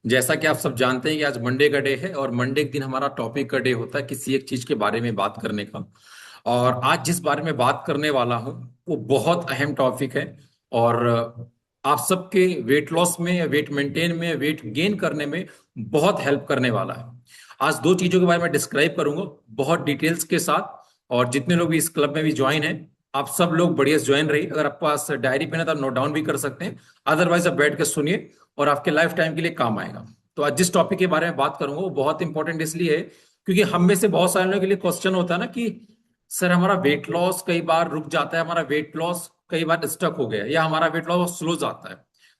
जैसा कि आप सब जानते हैं कि आज मंडे का डे है और मंडे के दिन हमारा टॉपिक का डे होता है किसी एक चीज के बारे में बात करने का। और आज जिस बारे में बात करने वाला हूं वो बहुत अहम टॉपिक है। और आप सबके वेट लॉस में, वेट मेंटेन में, वेट गेन करने में बहुत हेल्प करने वाला है। आज दो चीजों के बारे में डिस्क्राइब करूंगा बहुत डिटेल्स के साथ। और जितने लोग भी इस क्लब में भी ज्वाइन हैं, आप सब लोग बढ़िया ज्वाइन रहिए। अगर आपके पास डायरी पेन है तो आप नोट डाउन भी कर सकते हैं, अदरवाइज आप बैठ के सुनिए और आपके लाइफ टाइम के लिए काम आएगा। तो आज जिस टॉपिक के बारे में बात करूंगा वो बहुत इंपॉर्टेंट इसलिए है क्योंकि हम में से बहुत सारे लोगों के लिए क्वेश्चन होता है ना कि सर हमारा वेट लॉस कई बार रुक जाता है, हमारा वेट लॉस कई बार स्टक हो गया या हमारा वेट लॉस स्लो जाता है।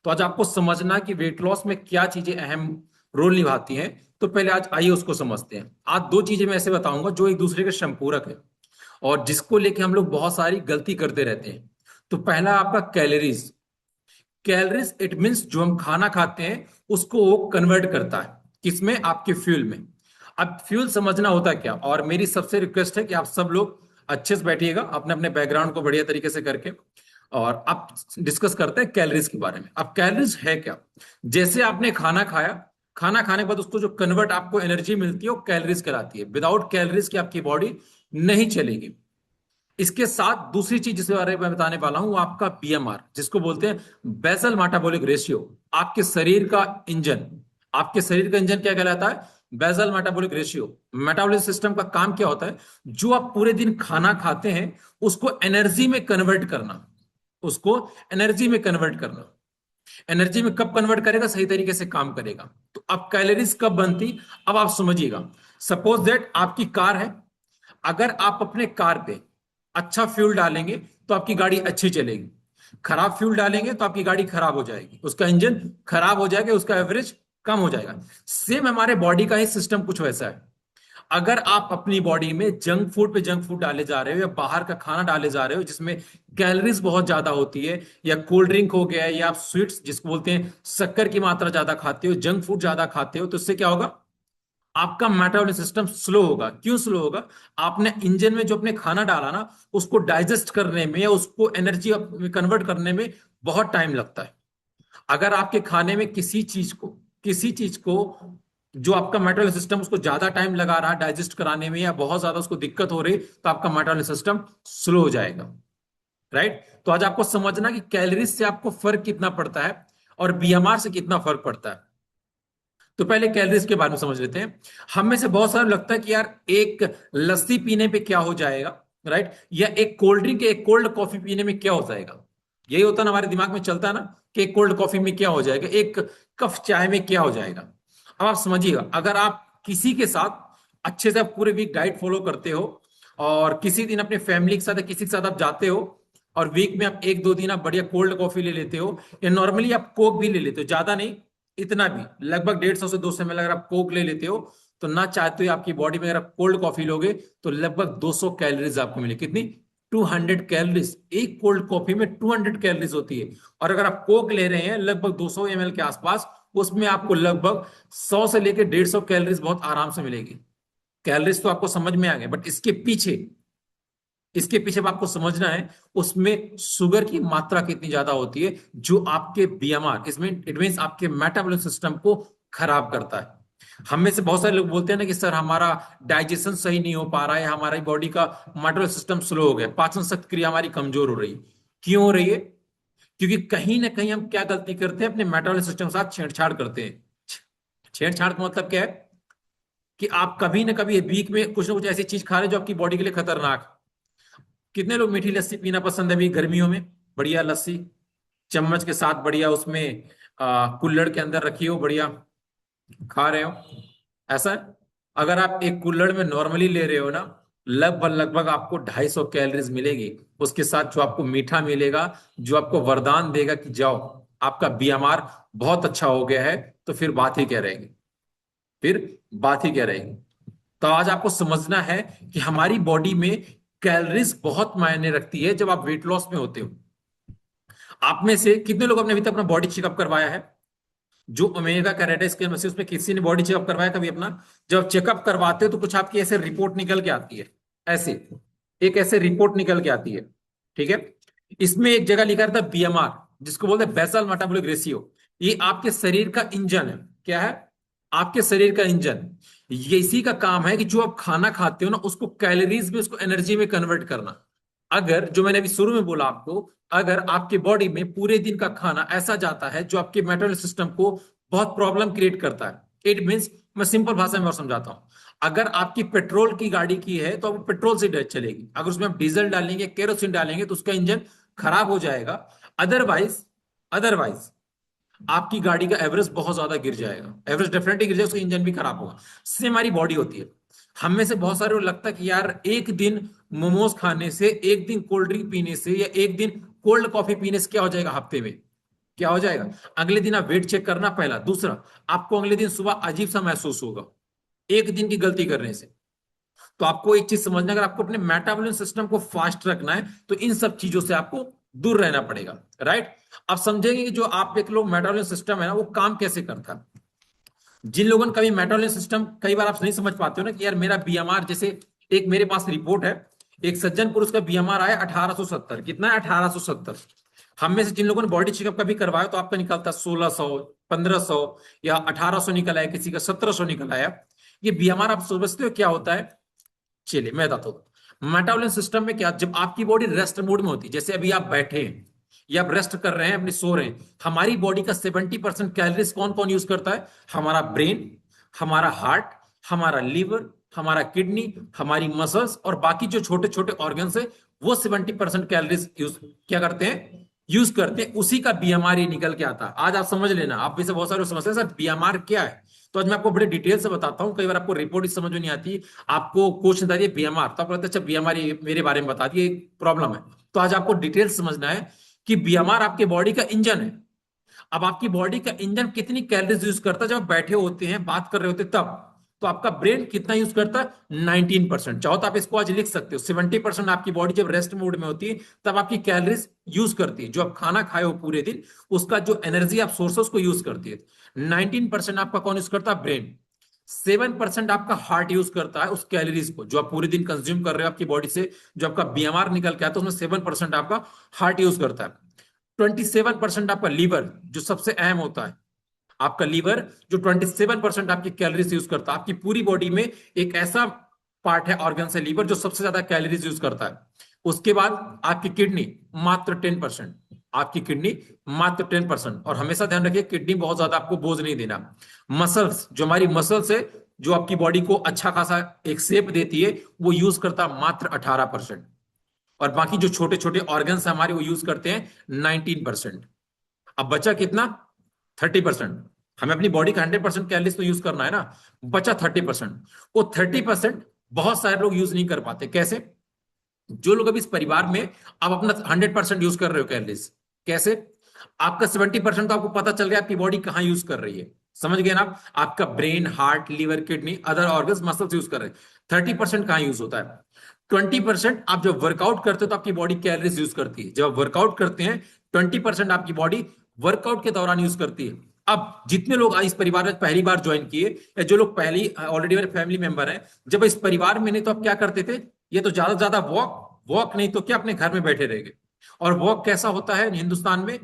तो आज आपको समझना कि वेट लॉस में क्या चीजें अहम रोल निभाती हैं। तो पहले आज आइए उसको समझते हैं। आज दो चीजें मैं ऐसे बताऊंगा जो एक दूसरे के संपूरक है और जिसको लेके हम लोग बहुत सारी गलती करते रहते हैं। तो पहला आपका कैलोरीज। कैलोरीज इट मीन्स जो हम खाना खाते हैं उसको वो कन्वर्ट करता है किसमें? आपके फ्यूल में। अब फ्यूल समझना होता है क्या, और मेरी सबसे रिक्वेस्ट है कि आप सब लोग अच्छे से बैठिएगा अपने अपने बैकग्राउंड को बढ़िया तरीके से करके, और अब डिस्कस करते हैं कैलोरीज के बारे में। अब कैलोरीज है क्या? जैसे आपने खाना खाया, खाना खाने के बाद उसको जो कन्वर्ट आपको एनर्जी मिलती है वो कैलोरीज कहलाती है। विदाउट कैलोरीज की आपकी बॉडी नहीं चलेगी। इसके साथ दूसरी चीज जिसके बारे में बताने वाला हूं वो आपका बीएमआर, जिसको बोलते हैं बेसल मेटाबॉलिक रेशियो। आपके शरीर का इंजन, आपके शरीर का इंजन क्या कहलाता है? Basal metabolic ratio. Metabolic system का काम क्या होता है? जो आप पूरे दिन खाना खाते हैं उसको एनर्जी में कन्वर्ट करना, उसको एनर्जी में कन्वर्ट करना। एनर्जी में कब कन्वर्ट करेगा? सही तरीके से काम करेगा। तो अब कैलोरीज कब बनती, अब आप समझिएगा। सपोज दैट आपकी कार है, अगर आप अपने कार पे अच्छा फ्यूल डालेंगे तो आपकी गाड़ी अच्छी चलेगी, खराब फ्यूल डालेंगे तो आपकी गाड़ी खराब हो जाएगी, उसका इंजन खराब हो जाएगा, उसका एवरेज कम हो जाएगा। सेम हमारे बॉडी का ही सिस्टम कुछ वैसा है। अगर आप अपनी बॉडी में जंक फूड पे जंक फूड डाले जा रहे हो या बाहर का खाना डाले जा रहे हो जिसमें कैलोरीज बहुत ज्यादा होती है, या कोल्ड ड्रिंक हो गया, या आप स्वीट्स जिसको बोलते हैं शक्कर की मात्रा ज्यादा खाते हो, जंक फूड ज्यादा खाते हो, तो इससे क्या होगा? आपका मेटाबॉलिक सिस्टम स्लो होगा। क्यों स्लो होगा? आपने इंजन में जो अपने खाना डाला ना उसको डाइजेस्ट करने में या उसको एनर्जी कन्वर्ट करने में बहुत टाइम लगता है। अगर आपके खाने में किसी चीज को जो आपका मेटाबॉलिक सिस्टम उसको ज्यादा टाइम लगा रहा है डाइजेस्ट कराने में या बहुत ज्यादा उसको दिक्कत हो रही, तो आपका मेटाबॉलिक सिस्टम स्लो हो जाएगा। राइट? तो आज आपको समझना कि कैलोरीज से आपको फर्क कितना पड़ता है और बीएमआर से कितना फर्क पड़ता है। तो पहले कैलोरीज के बारे में समझ लेते हैं। हम में से बहुत सारा लगता है कि यार एक लस्सी पीने पे क्या हो जाएगा, राइट, या एक कोल्ड ड्रिंक, एक कोल्ड कॉफी पीने में क्या हो जाएगा। यही होता है ना, हमारे दिमाग में चलता है ना कि एक कोल्ड कॉफी में क्या हो जाएगा, एक कप चाय में क्या हो जाएगा। अब आप समझिएगा, अगर आप किसी के साथ अच्छे से आप पूरे वीक डाइट फॉलो करते हो और किसी दिन अपने फैमिली के साथ या किसी के साथ आप जाते हो और वीक में आप एक दो दिन आप बढ़िया कोल्ड कॉफी ले लेते हो या नॉर्मली आप कोक भी ले लेते हो, ज्यादा नहीं, इतना भी, लगभग 150 से 200 ml अगर आप कोक ले लेते हो, तो ना चाहते हो आपकी बॉडी में अगर आप कोल्ड कॉफी लोगे तो लगभग 200 कैलोरीज आपको मिले। कितनी? 200 कैलोरीज। एक कोल्ड कॉफी में 200 कैलोरीज होती है। और अगर आप कोक ले रहे हैं लगभग 200 ml के आसपास, उसमें आपको लगभग 100 से लेकर 150 कैलोरीज बहुत आराम से मिलेगी। कैलोरीज तो आपको समझ में आ गए, बट इसके पीछे आपको समझना है उसमें शुगर की मात्रा कितनी ज्यादा होती है जो आपके बीएमआर, इसमें इट मीन आपके मेटाबॉलिक सिस्टम को खराब करता है। हम में से बहुत सारे लोग बोलते हैं ना कि सर हमारा डाइजेशन सही नहीं हो पा रहा है, हमारी बॉडी का मेटाबॉलिक सिस्टम स्लो हो गया, पाचन शक्ति क्रिया हमारी कमजोर हो रही है। क्यों हो रही है? क्योंकि कहीं ना कहीं हम क्या गलती करते हैं, अपने मेटाबॉलिक सिस्टम के साथ छेड़छाड़ करते हैं। छेड़छाड़ का मतलब क्या है? कि आप कभी ना कभी वीक में कुछ ना कुछ ऐसी चीज खा रहे हैं जो आपकी बॉडी के लिए खतरनाक। कितने लोग मीठी लस्सी पीना पसंद है अभी गर्मियों में? बढ़िया लस्सी चम्मच के साथ, बढ़िया उसमें कुल्हड़ के अंदर रखी हो, बढ़िया खा रहे हो। ऐसा है? अगर आप एक कुल्हड़ में नॉर्मली ले रहे हो ना, लगभग लगभग आपको 250 कैलोरीज मिलेगी। उसके साथ जो आपको मीठा मिलेगा, जो आपको वरदान देगा कि जाओ आपका बीएमआर बहुत अच्छा हो गया है, तो फिर बात ही क्या रहेगी? फिर बात ही क्या रहेगी? तो आज आपको समझना है कि हमारी बॉडी में कैलोरीज बहुत मायने रखती है जब आप वेट लॉस में होते हो। आप में से कितने लोग अपने अभी तक अपना बॉडी चेकअप करवाया है? जो ओमेगा कैरेटा स्कैन मशीन, उसमें किसी ने बॉडी चेकअप करवाया कभी अपना? जब आप चेकअप करवाते हो तो कुछ आपकी ऐसे रिपोर्ट निकल के आती है, ऐसे एक ऐसे रिपोर्ट निकल के आती है। ठीक है? इसमें एक जगह लिखा रहता है बीएमआर, जिसको बोलते हैं बेसल मेटाबॉलिक रेशियो। ये आपके शरीर का इंजन है। क्या है? आपके शरीर का इंजन। ये इसी का काम है कि जो आप खाना खाते हो ना, उसको कैलोरीज में, उसको एनर्जी में कन्वर्ट करना। अगर जो मैंने अभी शुरू में बोला आपको, अगर आपके बॉडी में पूरे दिन का खाना ऐसा जाता है जो आपके मेटाबॉलिक सिस्टम को बहुत प्रॉब्लम क्रिएट करता है, इट मीन्स, मैं सिंपल भाषा में और समझाता हूं। अगर आपकी पेट्रोल की गाड़ी की है तो वो पेट्रोल से चलेगी, अगर उसमें आप डीजल डालेंगे, केरोसिन डालेंगे, तो उसका इंजन खराब हो जाएगा। अदरवाइज अदरवाइज आपकी गाड़ी का एवरेज बहुत ज्यादा गिर जाएगा, एवरेज डेफिनेटली गिर जाएगा, उसका इंजन भी खराब होगा। सेम हमारी बॉडी होती है। हम में से बहुत सारे को लगता है कि यार एक दिन मोमोज खाने से, एक दिन कोल्ड ड्रिंक पीने से, या एक दिन कोल्ड कॉफी पीने से क्या हो जाएगा, हफ्ते में क्या हो जाएगा? अगले दिन आप वेट चेक करना, पहला। दूसरा, आपको अगले दिन सुबह अजीब सा महसूस होगा, एक दिन की गलती करने से। तो आपको एक चीज समझना, अगर आपको अपने मेटाबॉलिज्म सिस्टम को फास्ट रखना है तो इन सब चीजों से आपको दूर रहना पड़ेगा, राइट? अब समझेंगे कि जो आप एक लोग मेटाबॉलिज्म सिस्टम है ना, वो काम कैसे करता है। जिन लोगों ने कभी मेटाबॉलिज्म सिस्टम, कई बार आप नहीं समझ पाते हो ना कि यार मेरा बीएमआर, जैसे एक मेरे पास रिपोर्ट है, एक सज्जन पुरुष का बीएमआर आया 1870। कितना है? 1870। हम में से जिन लोगों ने बॉडी चेकअप कभी करवाया तो आपका निकलता 1600, 1500 या 1800 निकल आया, किसी का 1700 निकल आया। ये बीएमआर आप समझते हो क्या होता है? चलिए मैं बताता हूँ। मेटाबॉलिज्म सिस्टम में क्या, जब आपकी बॉडी रेस्ट मोड में होती है, जैसे अभी आप बैठे हैं या आप रेस्ट कर रहे हैं, अपने सो रहे हैं, हमारी बॉडी का 70% कैलोरीज कौन कौन यूज करता है? हमारा ब्रेन, हमारा हार्ट, हमारा लीवर, हमारा किडनी, हमारी मसल्स, और बाकी जो छोटे छोटे ऑर्गन्स है, वो 70% कैलोरीज यूज क्या करते हैं? यूज करते हैं। उसी का बीएमआर ही निकल के आता है। आज आप समझ लेना, आप में से बहुत सारे लोग समझते हैं सर बीएमआर क्या है। तो आज मैं आपको बड़े डिटेल से बताता हूँ। कई बार आपको रिपोर्ट समझ में नहीं आती, आपको क्वेश्चन बता दिए बीएमआर, तो आप कहते हैं अच्छा बीएमआर मेरे बारे में बता दिए, प्रॉब्लम है। तो आज आपको डिटेल समझना है कि बीएमआर आपके बॉडी का इंजन है। अब आपकी बॉडी का इंजन कितनी कैलोरीज यूज करता है जब आप बैठे होते हैं, बात कर रहे होते हैं तब? तो आपका ब्रेन कितना यूज करता है? 19%। चाहो तो आप इसको आज लिख सकते हो, 70% आपकी बॉडी जब रेस्ट मोड में होती है तब आपकी कैलोरीज यूज करती है, जो आप खाना खाए हो पूरे दिन, उसका जो एनर्जी आप सोर्स है उसको यूज करती है। 19% आपका कौन यूज करता है? ब्रेन। 7% आपका हार्ट यूज करता है उस कैलोरीज को जो आप पूरे दिन कंज्यूम कर रहे हो आपकी बॉडी से, जो आपका बीएमआर निकल के आता है उसमें 7% आपका हार्ट यूज करता है। 27% आपका लीवर, जो सबसे अहम होता है, आपका लीवर जो 27% आपकी कैलोरीज यूज करता है। आपकी पूरी बॉडी में एक ऐसा पार्ट है, ऑर्गन है लीवर, जो सबसे ज्यादा कैलोरीज यूज करता है। उसके बाद आपकी किडनी, मात्र 10%। आपकी किडनी मात्र 10%। और हमेशा ध्यान रखिए, किडनी बहुत ज्यादा आपको बोझ नहीं देना। मसल्स, जो हमारी मसल्स है, जो आपकी बॉडी को अच्छा खासा एक शेप देती है, वो यूज करता मात्र 18%। और बाकी जो छोटे छोटे ऑर्गन्स हमारे, वो यूज करते हैं 19%। अब बचा कितना? 30%। हमें अपनी बॉडी का 100% कैलोरीज तो यूज करना है ना, बचा 30%। वो 30% बहुत सारे लोग यूज नहीं कर पाते। कैसे? जो लोग अभी इस परिवार में आप अपना 100% यूज कर रहे हो कैलोरीज, कैसे? आपका 70% तो आपको पता चल गया आपकी बॉडी कहां यूज कर रही है, समझ गए ना आप? आपका brain, heart, liver, kidney, other organs, muscles use कर रहे हैं। 30% कहां यूज होता है? 20% आप जब वर्कआउट करते हो तो आपकी बॉडी कैलोरीज यूज करती है। जब आप वर्कआउट करते हैं 20% आपकी बॉडी वर्कआउट के दौरान यूज करती है। अब जितने लोग इस परिवार में पहली बार ज्वाइन किए, या जो लोग पहली ऑलरेडी मेरे फैमिली मेंबर हैं, जब इस परिवार में नहीं तो आप क्या करते थे? ये तो ज्यादा से ज्यादा वॉक, वॉक नहीं तो क्या, अपने घर में बैठे रह गए। और वॉक कैसा होता है हिंदुस्तान में?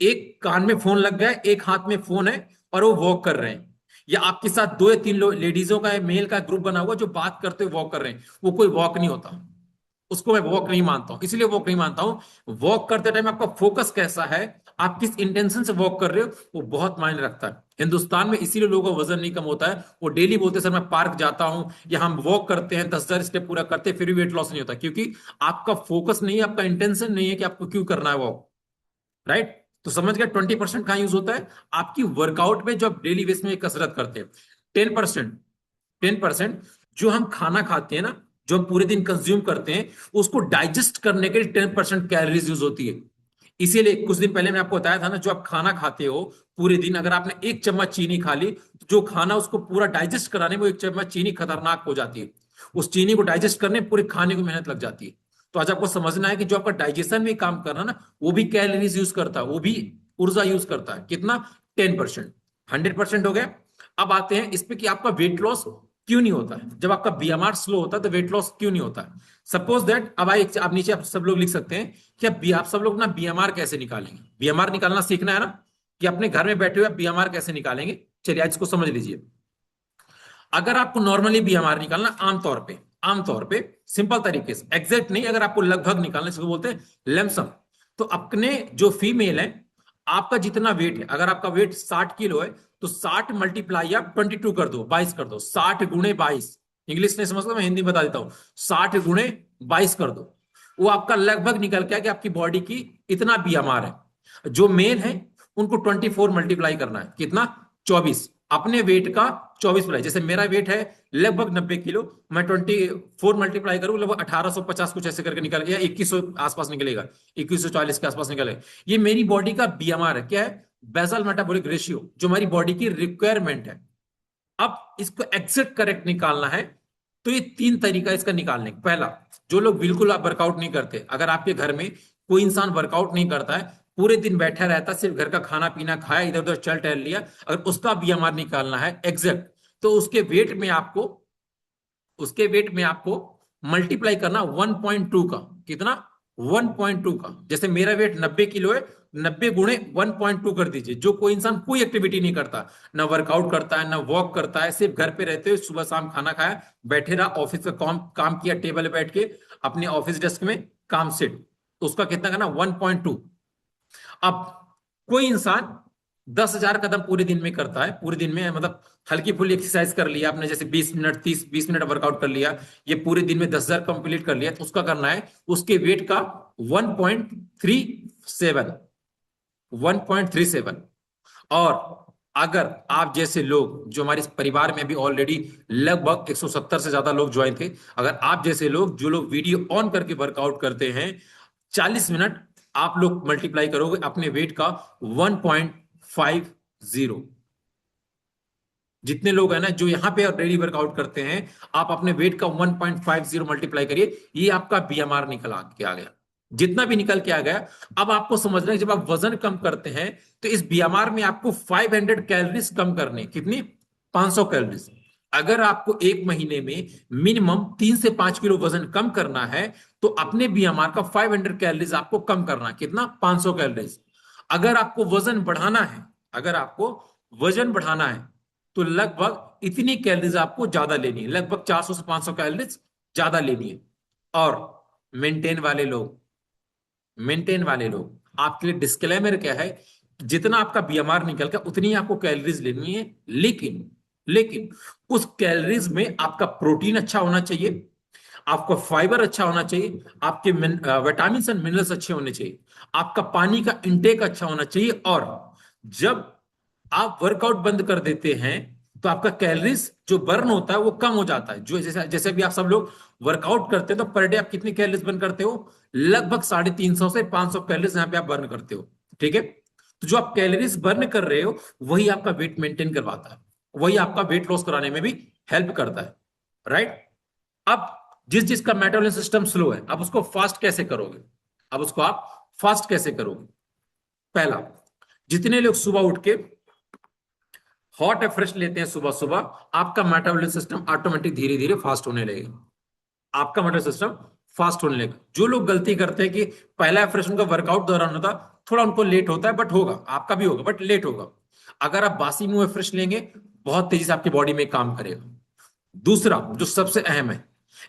एक कान में फोन लग गया है, एक हाथ में फोन है, और वो वॉक कर रहे हैं। या आपके साथ दो या तीन लेडीजों का, मेल का ग्रुप बना हुआ जो बात करते हुए वॉक कर रहे हैं, वो कोई वॉक नहीं होता। उसको मैं वॉक नहीं मानता हूं। इसलिए वॉक नहीं मानता हूं, वॉक करते टाइम आपका फोकस कैसा है, आप किस इंटेंशन से वॉक कर रहे हो, वो बहुत मायने रखता है। हिंदुस्तान में इसीलिए लोगों का वजन नहीं कम होता है। वो डेली बोलते सर मैं पार्क जाता हूं, या हम वॉक करते हैं, 10,000 स्टेप पूरा करते हैं, फिर भी वेट लॉस नहीं होता, क्योंकि आपका फोकस नहीं है, आपका इंटेंशन नहीं है कि आपको क्यों करना है वॉक, राइट? तो समझ गया 20% कहां यूज होता है? आपकी वर्कआउट में, जो आप डेली बेस में कसरत करते हैं। 10%, 10% जो हम खाना खाते हैं ना, जो हम पूरे दिन कंज्यूम करते हैं, उसको डाइजेस्ट करने के लिए 10% कैलोरीज यूज होती है। इसीलिए कुछ दिन पहले मैंने आपको बताया था ना, जो आप खाना खाते हो पूरे दिन, अगर आपने एक चम्मच चीनी खा ली, तो जो खाना उसको पूरा डाइजेस्ट कराने में एक चम्मच चीनी खतरनाक हो जाती है। उस चीनी को डाइजेस्ट करने में पूरे खाने को मेहनत लग जाती है। तो आज आपको समझना है कि जो आपका डाइजेशन में काम कर रहा है ना, वो भी कैलोरीज यूज करता है, वो भी ऊर्जा यूज करता है। कितना? 10%। 100% हो गया। अब आते हैं इस पे कि आपका वेट लॉस क्यों नहीं होता है। जब आपका बीएमआर स्लो होता है तो वेट लॉस क्यों नहीं होता है? सपोज दैट, अब आइए आप नीचे आप सब लोग लिख सकते हैं कि आप सब लोग ना बीएमआर कैसे निकालेंगे। बीएमआर निकालना सीखना है ना, कि अपने घर में बैठे हुए बीएमआर कैसे निकालेंगे। चलिए आज इसको समझ लीजिए। अगर आपको नॉर्मली बीएमआर निकालना, आमतौर पे सिंपल तरीके से, एग्जैक्ट नहीं, अगर आपको लगभग निकालना, इसको बोलते हैं लमसम। तो अपने जो फीमेल है, आपका जितना वेट है, अगर आपका वेट 60 किलो है तो 60 मल्टीप्लाई आप 22 कर दो, 22 कर दो, 60 × 22। इंग्लिश नहीं समझता मैं हिंदी बता देता हूं, 60 × 22 कर दो। वो आपका लगभग निकल के कि आपकी बॉडी की इतना बीएमआर है। जो मेल है उनको 24 मल्टीप्लाई करना है, कितना? 24। अपने वेट का 24 प्लाई, जैसे मेरा वेट है लगभग 90 किलो, मैं 24 मल्टीप्लाई करूं लगभग 1850 कुछ ऐसे करके निकल गया, 2100 आसपास निकलेगा, 2140 के आसपास निकलेगा। ये मेरी बॉडी का बीएमआर है, क्या है? बेसल मेटाबॉलिक रेशियो, जो हमारी बॉडी की रिक्वायरमेंट है। अब इसको एग्जैक्ट करेक्ट निकालना है तो ये 3 तरीका इसका निकालने का। पहला, जो लोग बिल्कुल आप वर्कआउट नहीं करते, अगर आपके घर में कोई इंसान वर्कआउट नहीं करता है, पूरे दिन बैठा रहता, सिर्फ घर का खाना पीना खाया, इधर उधर चल टहल लिया, अगर उसका बीएमआर निकालना है एग्जैक्ट, तो उसके वेट में आपको मल्टीप्लाई करना 1.2 का। कितना? 1.2 का। जैसे मेरा वेट 90 किलो है, 90 × 1.2 कर दीजिए। जो कोई इंसान कोई एक्टिविटी नहीं करता, ना वर्कआउट करता है, ना वॉक करता है, सिर्फ घर पे रहते हुए सुबह शाम खाना खाया, बैठे रहा, ऑफिस का काम किया, टेबल पे बैठ के अपने ऑफिस डेस्क में काम सेट, तो उसका कितना करना? 1.2। अब कोई इंसान 10,000 कदम पूरे दिन में करता है, पूरे दिन में मतलब हल्की फुल्की एक्सरसाइज कर लिया आपने, जैसे 20 मिनट, 20 मिनट वर्कआउट कर लिया, ये पूरे दिन में 10,000 कंप्लीट कर लिया, तो उसका करना है उसके वेट का 1.37, 1.37। और अगर आप जैसे लोग, जो हमारे इस परिवार में भी ऑलरेडी लगभग 170 से ज्यादा लोग ज्वाइन थे, अगर आप जैसे लोग, जो लोग वीडियो ऑन करके वर्कआउट करते हैं, 40 मिनट आप लोग मल्टीप्लाई करोगे अपने वेट का 1.50। जितने लोग हैं ना जो यहां पे ऑलरेडी वर्कआउट करते हैं, आप अपने वेट का 1.50 मल्टीप्लाई करिए, ये आपका बीएमआर निकल के आ गया। जितना भी निकल के आ गया, अब आपको समझना है जब आप वजन कम करते हैं तो इस बीएमआर में आपको 500 कैलोरीज कम करने। कितनी? 500 कैलोरीज। अगर आपको एक महीने में मिनिमम 3 से 5 किलो वजन कम करना है तो अपने बीएमआर का 500 कैलोरीज आपको कम करना। कितना? 500 कैलोरीज। अगर आपको वजन बढ़ाना है, अगर आपको वजन बढ़ाना है तो लगभग इतनी कैलोरीज आपको ज्यादा लेनी है, लगभग 400 से 500 कैलोरीज ज्यादा लेनी है। और मेंटेन वाले लोग, आपके लिए डिस्क्लेमर क्या है? जितना आपका बीएमआर निकल का उतनी आपको कैलोरीज लेनी है, लेकिन उस कैलोरीज में आपका प्रोटीन अच्छा होना चाहिए, आपका फाइबर अच्छा होना चाहिए, आपके विटामिन एंड मिनरल्स अच्छे होने चाहिए, आपका पानी का इंटेक अच्छा होना चाहिए। और जब आप वर्कआउट बंद कर देते हैं तो आपका कैलोरीज जो बर्न होता है वो कम हो जाता है। जो जैसे जैसे भी आप सब लोग वर्कआउट करते हैं तो पर डे आप कितनी कैलोरीज बर्न करते हो? लगभग 350 से 500 कैलोरीज यहाँ पे आप बर्न करते हो। ठीक है, तो जो आप कैलोरीज बर्न कर रहे हो वही आपका वेट मेंटेन करवाता है, वही आपका वेट लॉस कराने में भी हेल्प करता है। राइट? अब जिसका मेटाबॉलिज्म सिस्टम स्लो है, अब उसको फास्ट कैसे करोगे? अब उसको आप फास्ट कैसे करोगे? पहला, जितने लोग सुबह उठ के हॉट या फ्रेश लेते हैं सुबह सुबह, आपका मेटाबॉलिज्म सिस्टम ऑटोमेटिक धीरे धीरे फास्ट होने लगेगा, आपका मेटाबॉलिज्म सिस्टम फास्ट होने लगेगा। जो लोग गलती करते हैं कि पहला फ्रेश उनका वर्कआउट दौरान होता, थोड़ा उनको लेट होता है, बट होगा, आपका भी होगा बट लेट होगा। अगर आप बासी मुंह में फ्रेश लेंगे, बहुत तेजी से आपकी बॉडी में काम करेगा। दूसरा जो सबसे अहम है,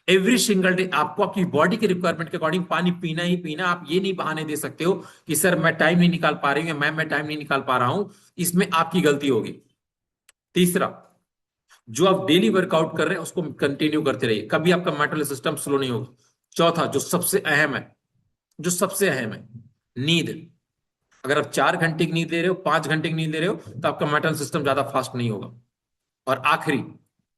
एवरी सिंगल डे आपको आपकी बॉडी के रिक्वायरमेंट के अकॉर्डिंग पानी पीना ही पीना। आप ये नहीं बहाने दे सकते हो कि सर मैं टाइम नहीं निकाल पा रही हूँ, मैं टाइम नहीं निकाल पा रहा हूं, इसमें आपकी गलती होगी। तीसरा, जो आप डेली वर्कआउट कर रहे हैं उसको कंटिन्यू करते रहिए, कभी आपका मेटाबॉलिक सिस्टम स्लो नहीं होगा। चौथा, जो सबसे अहम है, नींद। अगर आप 4 घंटे की नींद ले रहे हो, 5 घंटे की नींद ले रहे हो, तो आपका मेटाबॉलिक सिस्टम ज्यादा फास्ट नहीं होगा। और आखिरी,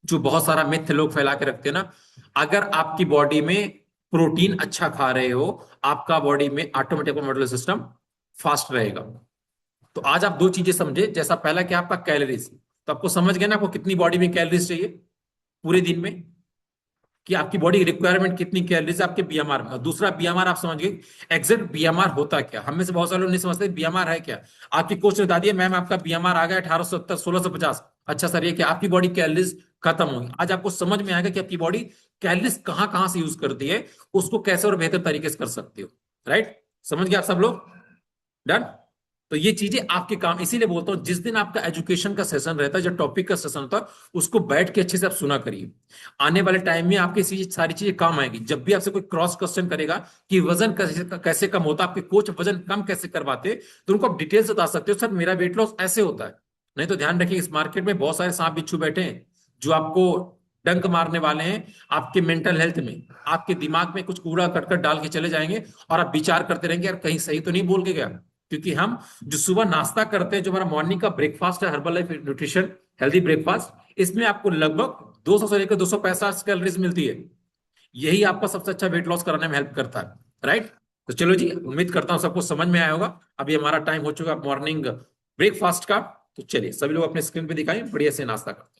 जो बहुत सारा मिथ लोग फैला के रखते हैं ना, अगर आपकी बॉडी में प्रोटीन अच्छा खा रहे हो, आपका बॉडी में ऑटोमेटिक मेटाबॉलिक सिस्टम फास्ट रहेगा। तो आज आप 2 चीजें समझे, जैसा पहला क्या आपका कैलोरीज, तो आपको समझ गया ना आपको कितनी बॉडी में कैलोरीज चाहिए पूरे दिन में, कि आपकी बॉडी रिक्वायरमेंट कितनी कैलोरीज आपके बीएमआर में। और दूसरा, बीएमआर आप समझ गए, एग्जैक्ट बीएमआर होता क्या? हम में से बहुत सारे लोग नहीं समझते बीएमआर है क्या। आपकी कोच ने बता दिया मैम आपका बीएमआर आ गया 1870, 1650। अच्छा सर, ये क्या? आपकी बॉडी कैलोरीज खत्म होगी। आज आपको समझ में आएगा कि आपकी बॉडी कैलोरीज कहां कहां से यूज करती है, उसको कैसे और बेहतर तरीके से कर सकते हो। राइट? समझ गए आप सब लोग? डन? तो ये चीजें आपके काम, इसीलिए बोलता हूँ जिस दिन आपका एजुकेशन का सेशन रहता है, जो टॉपिक का सेशन होता है, उसको बैठ के अच्छे से आप सुना करिए। आने वाले टाइम में आपकी सारी चीजें काम आएगी। जब भी आपसे कोई क्रॉस क्वेश्चन करेगा कि वजन कैसे कैसे कम होता है, आपके कोच वजन कम कैसे करवाते, तो उनको आप डिटेल से बता सकते हो, सर मेरा वेट लॉस ऐसे होता है। नहीं तो ध्यान रखिए, इस मार्केट में बहुत सारे सांप बिच्छू बैठे हैं जो आपको डंक मारने वाले हैं आपके मेंटल हेल्थ में। आपके दिमाग में कुछ कूड़ा करकट डाल के चले जाएंगे और आप विचार करते रहेंगे यार कहीं सही तो नहीं बोल के गया। क्योंकि हम जो सुबह नाश्ता करते हैं, जो हमारा मॉर्निंग का ब्रेकफास्ट है, herbal life nutrition healthy breakfast, इसमें आपको लगभग 200 से लेकर 250 कैलोरीज मिलती है। यही आपका सबसे अच्छा वेट लॉस कराने में हेल्प करता है। राइट। तो चलो जी, उम्मीद करता हूं सबको समझ में आया होगा। अभी हमारा टाइम हो चुका मॉर्निंग ब्रेकफास्ट का। तो चलिए सभी लोग अपने स्क्रीन पे दिखाएं, बढ़िया से नाश्ता करते हैं।